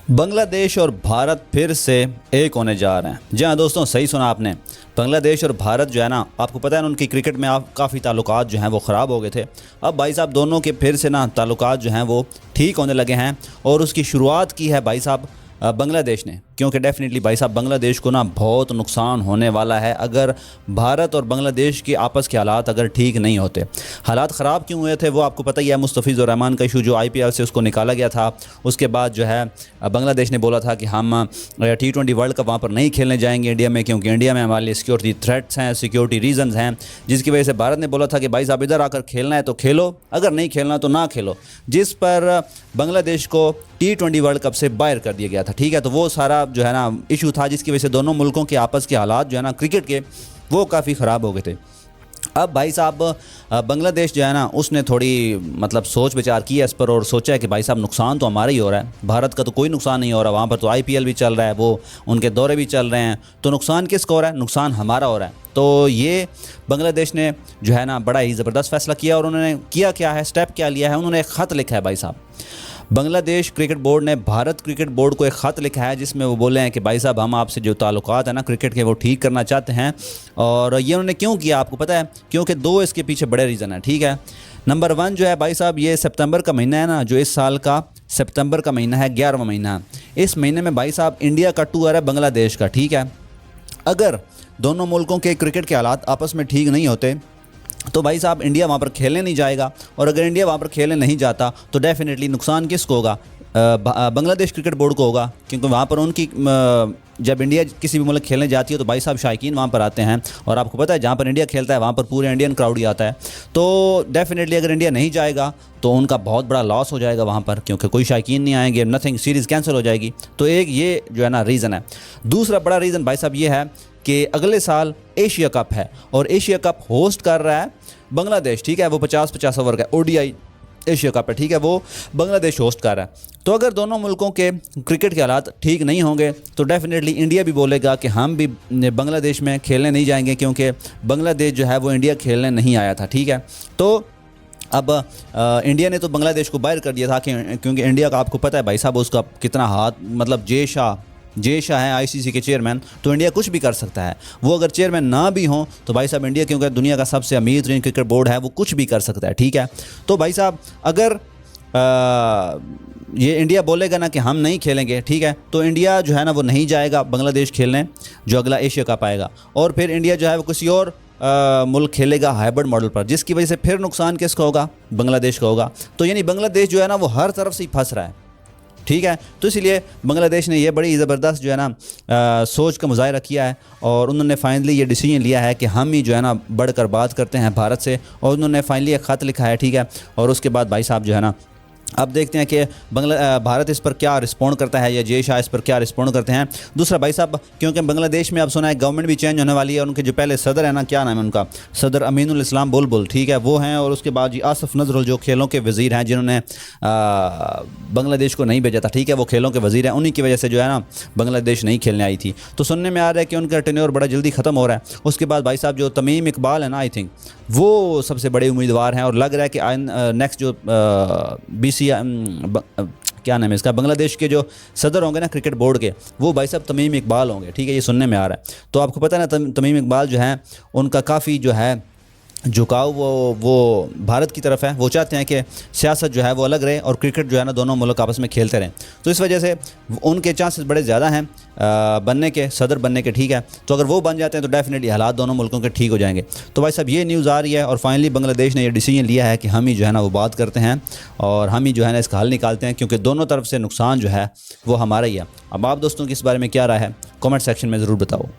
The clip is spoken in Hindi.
बांग्लादेश और भारत फिर से एक होने जा रहे हैं। जी हाँ दोस्तों, सही सुना आपने। बांग्लादेश और भारत जो है ना, आपको पता है ना, उनकी क्रिकेट में काफ़ी ताल्लुकात जो हैं वो ख़राब हो गए थे। अब भाई साहब दोनों के फिर से ना ताल्लुकात जो हैं वो ठीक होने लगे हैं और उसकी शुरुआत की है भाई साहब बांग्लादेश ने। क्योंकि डेफिनेटली भाई साहब बांग्लादेश को ना बहुत नुकसान होने वाला है अगर भारत और बांग्लादेश के आपस के हालात अगर ठीक नहीं होते। हालात ख़राब क्यों हुए थे वो आपको पता ही है। मुस्तफ़िज़ुर रहमान का इशू जो IPL से उसको निकाला गया था, उसके बाद जो है बांग्लादेश ने बोला था कि हम T20 वर्ल्ड कप वहाँ पर नहीं खेलने जाएंगे इंडिया में, क्योंकि इंडिया में हमारे लिए सिक्योरिटी थ्रेट्स हैं, सिक्योरिटी रीजंस हैं, जिसकी वजह से भारत ने बोला था कि भाई साहब इधर आकर खेलना है तो खेलो, अगर नहीं खेलना तो ना खेलो, जिस पर बांग्लादेश को T20 वर्ल्ड कप से बाहर कर दिया गया था। ठीक है, तो वो सारा जो है ना इशू था, जिसकी वजह से दोनों मुल्कों के आपस के हालात जो है ना क्रिकेट के वो काफ़ी ख़राब हो गए थे। अब भाई साहब बांग्लादेश जो है ना उसने थोड़ी मतलब सोच विचार किया इस पर और सोचा है कि भाई साहब नुकसान तो हमारा ही हो रहा है, भारत का तो कोई नुकसान नहीं हो रहा, वहाँ पर तो IPL भी चल रहा है, वो उनके दौरे भी चल रहे हैं, तो नुकसान किसका हो रहा है? नुकसान हमारा हो रहा है। तो ये बांग्लादेश ने जो है ना बड़ा ही ज़बरदस्त फैसला किया और उन्होंने किया क्या है, स्टेप क्या लिया है, उन्होंने एक ख़त लिखा है भाई साहब। बांग्लादेश क्रिकेट बोर्ड ने भारत क्रिकेट बोर्ड को एक ख़त लिखा है जिसमें वो बोले हैं कि भाई साहब हम आपसे जो ताल्लुकात है ना क्रिकेट के वो ठीक करना चाहते हैं। और ये उन्होंने क्यों किया आपको पता है? क्योंकि दो इसके पीछे बड़े रीज़न हैं। ठीक है, नंबर 1 जो है भाई साहब, ये सितंबर का महीना है ना, जो इस साल का सितंबर का महीना है, 11वां महीना है, इस महीने में भाई साहब इंडिया का टूर है बांग्लादेश का। ठीक है, अगर दोनों मुल्कों के क्रिकेट के हालात आपस में ठीक नहीं होते तो भाई साहब इंडिया वहाँ पर खेलने नहीं जाएगा, और अगर इंडिया वहाँ पर खेलने नहीं जाता तो डेफिनेटली नुकसान किसको होगा? बांग्लादेश क्रिकेट बोर्ड को होगा, क्योंकि वहाँ पर उनकी जब इंडिया किसी भी मुल्क खेलने जाती है तो भाई साहब शायकीन वहाँ पर आते हैं, और आपको पता है जहाँ पर इंडिया खेलता है वहाँ पर पूरे इंडियन क्राउड ही आता है। तो डेफिनेटली अगर इंडिया नहीं जाएगा तो उनका बहुत बड़ा लॉस हो जाएगा वहाँ पर, क्योंकि कोई शायकीन नहीं आएंगे, नथिंग, सीरीज़ कैंसिल हो जाएगी। तो एक ये जो है ना रीज़न है। दूसरा बड़ा रीज़न भाई साहब ये है कि अगले साल एशिया कप है और एशिया कप होस्ट कर रहा है बांग्लादेश। ठीक है, वो 50-50 ओवर का ODI एशिया कप है। ठीक है, वो बांग्लादेश होस्ट कर रहा है। तो अगर दोनों मुल्कों के क्रिकेट के हालात ठीक नहीं होंगे तो डेफिनेटली इंडिया भी बोलेगा कि हम भी बांग्लादेश में खेलने नहीं जाएंगे, क्योंकि बांग्लादेश जो है वो इंडिया खेलने नहीं आया था। ठीक है, तो अब इंडिया ने तो बांग्लादेश को बाहर कर दिया था क्योंकि इंडिया का आपको पता है भाई साहब उसका कितना हाथ, मतलब जे शाह हैं ICC के चेयरमैन, तो इंडिया कुछ भी कर सकता है। वो अगर चेयरमैन ना भी हों तो भाई साहब इंडिया, क्योंकि दुनिया का सबसे अमीर तरीन क्रिकेट बोर्ड है, वो कुछ भी कर सकता है। ठीक है, तो भाई साहब अगर ये इंडिया बोलेगा ना कि हम नहीं खेलेंगे, ठीक है, तो इंडिया जो है ना वो नहीं जाएगा बांग्लादेश खेलने जो अगला एशिया कप आएगा, और फिर इंडिया जो है वो किसी और मुल्क खेलेगा हाइब्रिड मॉडल पर, जिसकी वजह से फिर नुकसान किसका होगा? बांग्लादेश का होगा। तो यानी बांग्लादेश जो है ना वो हर तरफ से ही फंस रहा है। ठीक है, तो इसलिए बांग्लादेश ने ये बड़ी ज़बरदस्त जो है ना सोच का मुजाहरा किया है और उन्होंने फाइनली ये डिसीजन लिया है कि हम ही जो है ना बढ़कर बात करते हैं भारत से, और उन्होंने फाइनली एक ख़त लिखा है। ठीक है, और उसके बाद भाई साहब जो है ना अब देखते हैं कि भारत इस पर क्या रिस्पॉन्ड करता है या जे शाह इस पर क्या रिस्पॉन्ड करते हैं। दूसरा भाई साहब, क्योंकि बांग्लादेश में अब सुना है गवर्नमेंट भी चेंज होने वाली है, और उनके जो पहले सदर है ना, क्या नाम है उनका, सदर अमीनुल इस्लाम बुलबुल, ठीक है, वो हैं, और उसके बाद जी आसफ नजरुल जो खेलों के वज़ीर हैं, जिन्होंने बांग्लादेश को नहीं भेजा था। ठीक है, वो खेलों के वज़ीर हैं, उन्हीं की वजह से जो है ना बांग्लादेश नहीं खेलने आई थी। तो सुनने में आ रहा है कि उनका टेन्योर बड़ा जल्दी ख़त्म हो रहा है। उसके बाद भाई साहब जो तमीम इकबाल है ना, आई थिंक वो सबसे बड़े उम्मीदवार हैं, और लग रहा है कि नेक्स्ट जो क्या नाम है इसका, बांग्लादेश के जो सदर होंगे ना क्रिकेट बोर्ड के, वो भाई साहब तमीम इकबाल होंगे। ठीक है, ये सुनने में आ रहा है। तो आपको पता है ना तमीम इकबाल जो हैं उनका काफ़ी जो है झुकाव वो भारत की तरफ है। वो चाहते हैं कि सियासत जो है वो अलग रहे और क्रिकेट जो है ना दोनों मुल्क आपस में खेलते रहें। तो इस वजह से उनके चांसेस बड़े ज़्यादा हैं बनने के, सदर बनने के। ठीक है, तो अगर वो बन जाते हैं तो डेफिनेटली हालात दोनों मुल्कों के ठीक हो जाएंगे। तो भाई साहब ये न्यूज़ आ रही है और फाइनली बांग्लादेश ने ये डिसीजन लिया है कि हम ही जो है ना वो बात करते हैं और हम ही जो है ना इसका हल निकालते हैं, क्योंकि दोनों तरफ से नुकसान जो है वो हमारा ही है। अब आप दोस्तों की इस बारे में क्या राय है, कमेंट सेक्शन में ज़रूर बताओ।